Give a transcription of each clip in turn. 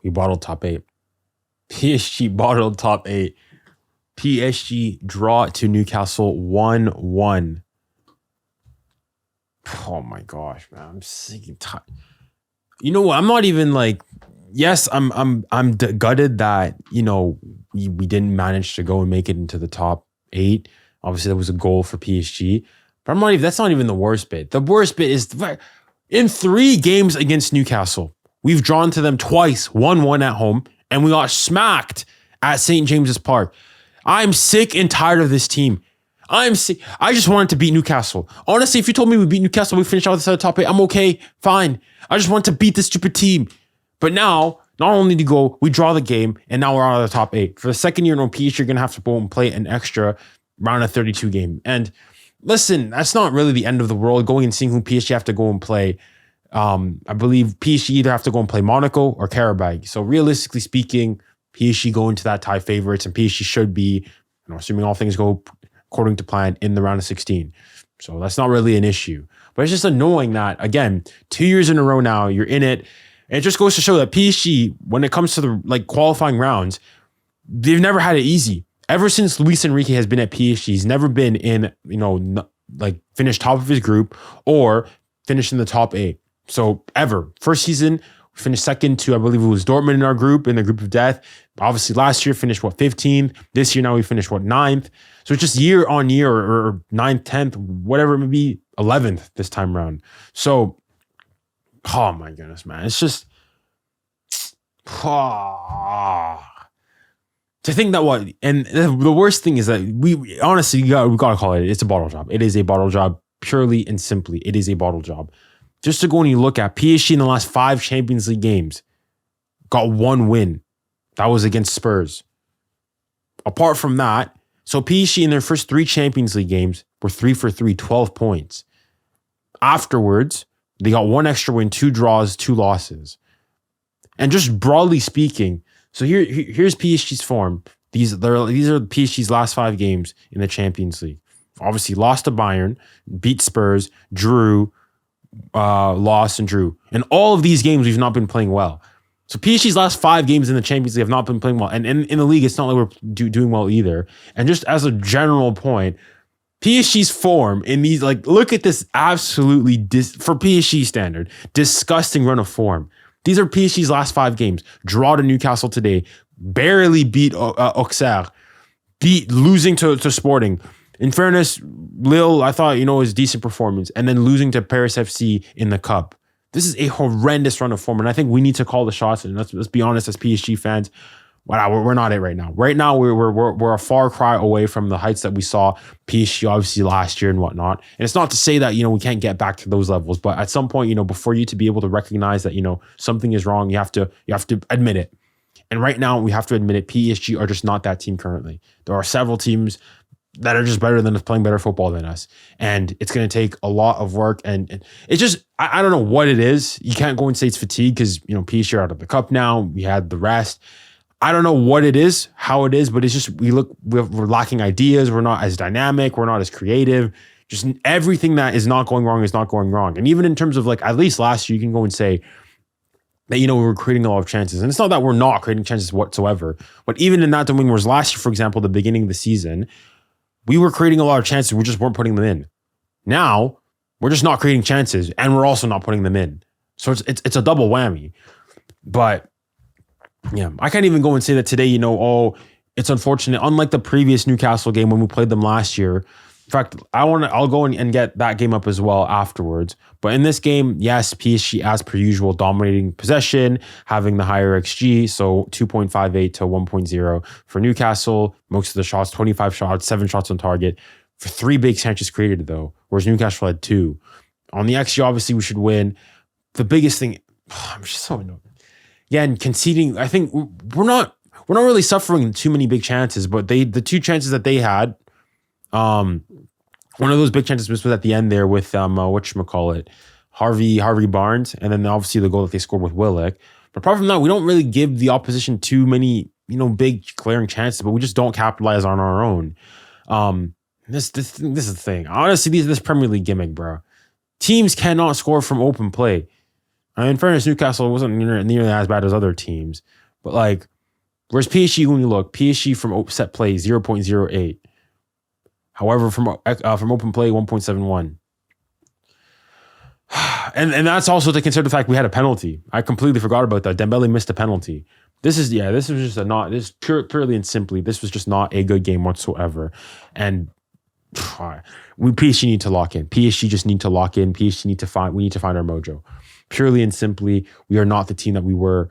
We bottled top 8. PSG bottled top 8. PSG draw to Newcastle 1-1. Oh my gosh, man. I'm sick and tired. You know what? I'm not even like, yes, I'm gutted that, you know, we didn't manage to go and make it into the top 8. Obviously, that was a goal for PSG. But I'm not even, that's not even the worst bit. The worst bit is in 3 games against Newcastle, we've drawn to them twice, 1-1 at home, and we got smacked at St. James's Park. I'm sick and tired of this team. I'm sick. I just wanted to beat Newcastle. Honestly, if you told me we beat Newcastle, we finished out the top 8, I'm okay, fine. I just want to beat this stupid team. But now, not only to go, we draw the game, and now we're out of the top 8. For the second year in a row, PSG are going to have to go and play an extra round of 32 game. And listen, that's not really the end of the world. Going and seeing who PSG have to go and play. I believe PSG either have to go and play Monaco or Karabag. So realistically speaking, PSG go into that tie favorites, and PSG should be, you know, assuming all things go according to plan, in the round of 16. So that's not really an issue. But it's just annoying that, again, 2 years in a row now, you're in it. And it just goes to show that PSG, when it comes to the like qualifying rounds, they've never had it easy. Ever since Luis Enrique has been at PSG, he's never been in, you know, like finished top of his group or finished in the top 8. So ever. First season, we finished second to, I believe it was Dortmund in our group, in the group of death. Obviously last year finished 15th. This year now we finished 9th. So it's just year on year, or 9th, 10th, whatever it may be, 11th this time around. So, oh my goodness, man. It's just, to think that what, and the worst thing is that we honestly, we gotta call it, it's a bottle job. It is a bottle job, purely and simply. It is a bottle job. Just to go and you look at PSG in the last 5 Champions League games, got 1 win. That was against Spurs. Apart from that, so PSG in their first 3 Champions League games were 3 for 3, 12 points. Afterwards, they got 1 extra win, 2 draws, 2 losses. And just broadly speaking, so here's PSG's form. These are PSG's last 5 games in the Champions League. Obviously, lost to Bayern, beat Spurs, drew, lost and drew. In all of these games, we've not been playing well. So PSG's last 5 games in the Champions League have not been playing well. And in the league, it's not like we're doing well either. And just as a general point, PSG's form in these, like, look at this absolutely, for PSG standard, disgusting run of form. These are PSG's last 5 games. Draw to Newcastle today. Barely beat Auxerre. Losing to Sporting. In fairness, Lille, I thought, was a decent performance. And then losing to Paris FC in the Cup. This is a horrendous run of form. And I think we need to call the shots. And let's be honest, as PSG fans, we're not it right now. Right now, we're a far cry away from the heights that we saw PSG obviously last year and whatnot. And it's not to say that, we can't get back to those levels. But at some point, before you to be able to recognize that, something is wrong, you have to admit it. And right now, we have to admit it. PSG are just not that team currently. There are several teams that are just better than us, playing better football than us. And it's going to take a lot of work. And it's just, I don't know what it is. You can't go and say it's fatigue because, PSG are out of the cup now. We had the rest. I don't know what it is, how it is, but it's just, we're lacking ideas. We're not as dynamic. We're not as creative. Just everything that is not going wrong is not going wrong. And even in terms of at least last year, you can go and say that, we were creating a lot of chances. And it's not that we're not creating chances whatsoever. But even in that domain, whereas last year, for example, the beginning of the season, we were creating a lot of chances. We just weren't putting them in. Now, we're just not creating chances, and we're also not putting them in. So it's a double whammy. But yeah, I can't even go and say that today, it's unfortunate. Unlike the previous Newcastle game when we played them last year. In fact, I'll go and get that game up as well afterwards. But in this game, yes, PSG, as per usual, dominating possession, having the higher XG. So 2.58 to 1.0 for Newcastle. Most of the shots, 25 shots, 7 shots on target. For 3 big chances created, though, whereas Newcastle had 2. On the XG, obviously, we should win. The biggest thing, I'm just so annoyed. Yeah, and conceding, I think we're not really suffering too many big chances, but the 2 chances that they had, one of those big chances was at the end there with 𝙎𝙊𝘾𝘼𝙎𝙐 Barnes, and then obviously the goal that they scored with Willock. But apart from that, we don't really give the opposition too many, big glaring chances, but we just don't capitalize on our own. This is the thing. Honestly, this Premier League gimmick, bro. Teams cannot score from open play. In fairness, Newcastle wasn't nearly as bad as other teams. But like, where's PSG when you look? PSG from set play, 0.08. However, from open play, 1.71. And that's also to consider the fact we had a penalty. I completely forgot about that. Dembele missed a penalty. This was just purely and simply, this was just not a good game whatsoever. And PSG need to lock in. PSG just need to lock in. We need to find our mojo. Purely and simply, we are not the team that we were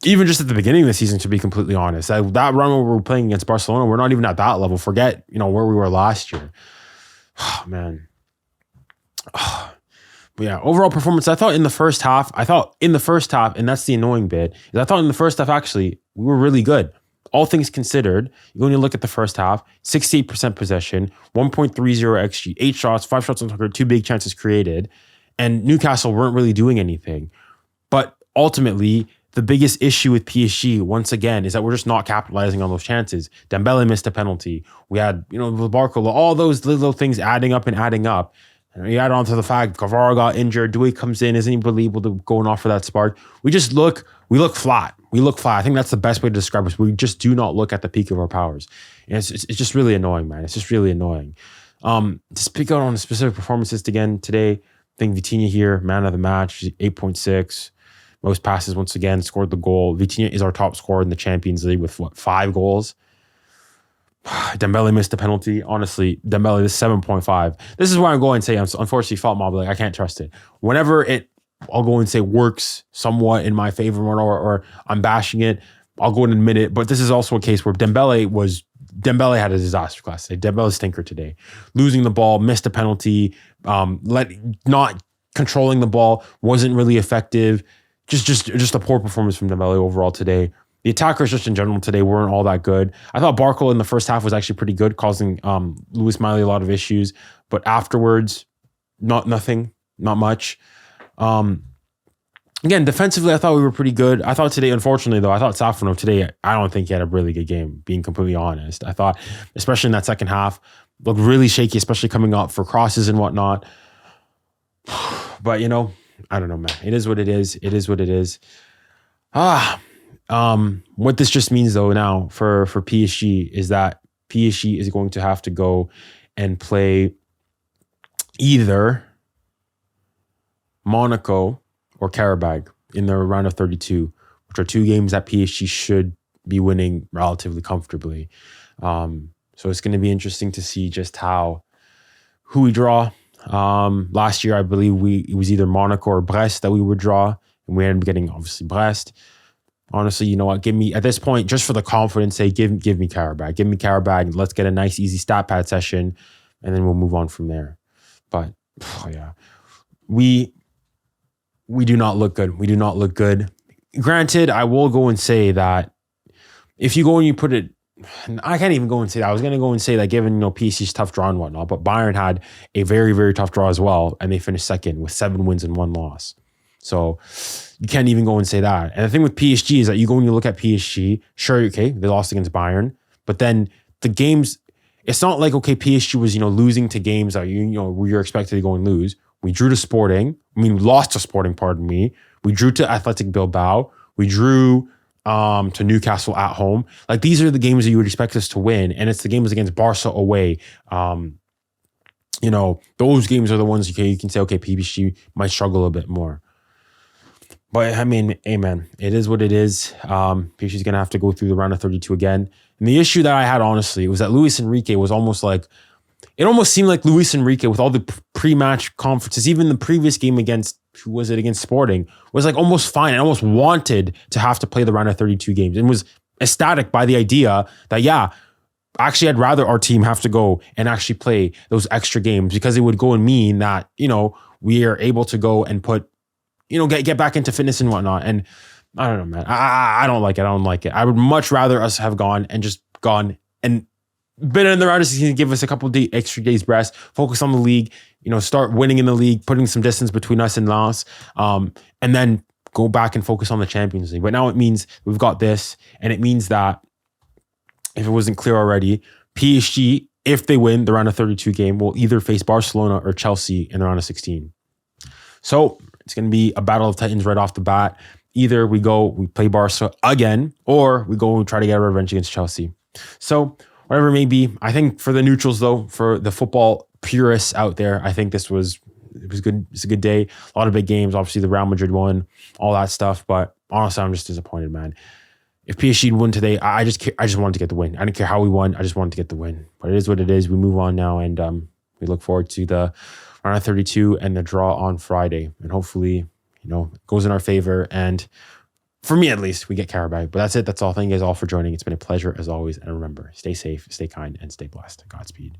even just at the beginning of the season, to be completely honest. That run where we were playing against Barcelona, we're not even at that level. Forget, where we were last year. Oh, man. But yeah, overall performance, I thought in the first half, and that's the annoying bit, is I thought in the first half, actually, we were really good. All things considered, when you look at the first half, 68% possession, 1.30 XG, 8 shots, 5 shots on target, 2 big chances created, and Newcastle weren't really doing anything. But ultimately, the biggest issue with PSG, once again, is that we're just not capitalizing on those chances. Dembele missed a penalty. We had, with Barcola, all those little things adding up. And you add on to the fact Kvara got injured. Ďuej comes in, isn't even able to go and offer that spark. We look flat. I think that's the best way to describe us. We just do not look at the peak of our powers. And it's just really annoying, man. It's just really annoying. To speak out on the specific performances again today, I think Vitinha here, man of the match, 8.6. Most passes once again, scored the goal. Vitinha is our top scorer in the Champions League with 5 goals. Dembele missed a penalty. Honestly, Dembele is 7.5. This is where I'm going to say, unfortunately, fault mob, I can't trust it. Whenever I'll go and say works somewhat in my favor or I'm bashing it, I'll go and admit it. But this is also a case where Dembele had a disaster class today. Dembele stinker today. Losing the ball, missed a penalty, not controlling the ball, wasn't really effective. Just a poor performance from Dembele overall today. The attackers just in general today weren't all that good. I thought Barcola in the first half was actually pretty good, causing 𝙀𝙀𝘿𝘾 a lot of issues. But afterwards, not much. Again, defensively, I thought we were pretty good. I thought today, unfortunately, though, Safronov today, I don't think he had a really good game, being completely honest. I thought, especially in that second half, looked really shaky, especially coming up for crosses and whatnot. But, I don't know, man. It is what it is. What this just means, though, now for PSG is that PSG is going to have to go and play either Monaco or Qarabağ in their round of 32, which are 2 games that PSG should be winning relatively comfortably. So it's going to be interesting to see just who we draw. Last year, I believe it was either Monaco or Brest that we would draw, and we ended up getting obviously Brest. Honestly, you know what? Give me, at this point, just for the confidence sake, give me Qarabağ. Give me Qarabağ, and let's get a nice, easy stat pad session, and then we'll move on from there. But yeah, we do not look good. Granted, I will go and say that if you go and you put it, I can't even go and say that. I was going to go and say that given, PSG's tough draw and whatnot, but Bayern had a very, very tough draw as well, and they finished second with 7 wins and 1 loss. So you can't even go and say that. And the thing with PSG is that you go and you look at PSG, sure, okay, they lost against Bayern, but then the games, it's not like, okay, PSG was, losing to games that you're expected to go and lose. We drew to Sporting. We lost to Sporting, pardon me. We drew to Athletic Bilbao. We drew to Newcastle at home. Like, these are the games that you would expect us to win, and it's the games against Barca away. Those games are the ones you can say, okay, PSG might struggle a bit more. But hey man, it is what it is. PSG's gonna have to go through the round of 32 again. And the issue that I had, honestly, was that Luis Enrique was almost like, it almost seemed like Luis Enrique, with all the pre-match conferences, even the previous game against Sporting, was like almost fine and almost wanted to have to play the round of 32 games and was ecstatic by the idea that, yeah, actually, I'd rather our team have to go and actually play those extra games, because it would go and mean that, we are able to go and put, get back into fitness and whatnot. And I don't know, man. I don't like it. I would much rather us have gone and been in the round of 16, give us a couple of extra days rest, focus on the league, start winning in the league, putting some distance between us and Lens, and then go back and focus on the Champions League. But now it means we've got this, and it means that, if it wasn't clear already, PSG, if they win the round of 32 game, will either face Barcelona or Chelsea in the round of 16. So It's going to be a battle of titans right off the bat. Either we play Barca again, or we go and try to get a revenge against Chelsea. So whatever it may be, I think for the neutrals though, for the football purists out there, I think it was good. It's a good day. A lot of big games. Obviously the Real Madrid won, all that stuff. But honestly, I'm just disappointed, man. If PSG won today, I just wanted to get the win. I didn't care how we won. I just wanted to get the win. But it is what it is. We move on now, and we look forward to the round of 32 and the draw on Friday. And hopefully, it goes in our favor. And for me, at least, we get Carabao. But that's it. That's all. Thank you guys all for joining. It's been a pleasure as always. And remember, stay safe, stay kind, and stay blessed. Godspeed.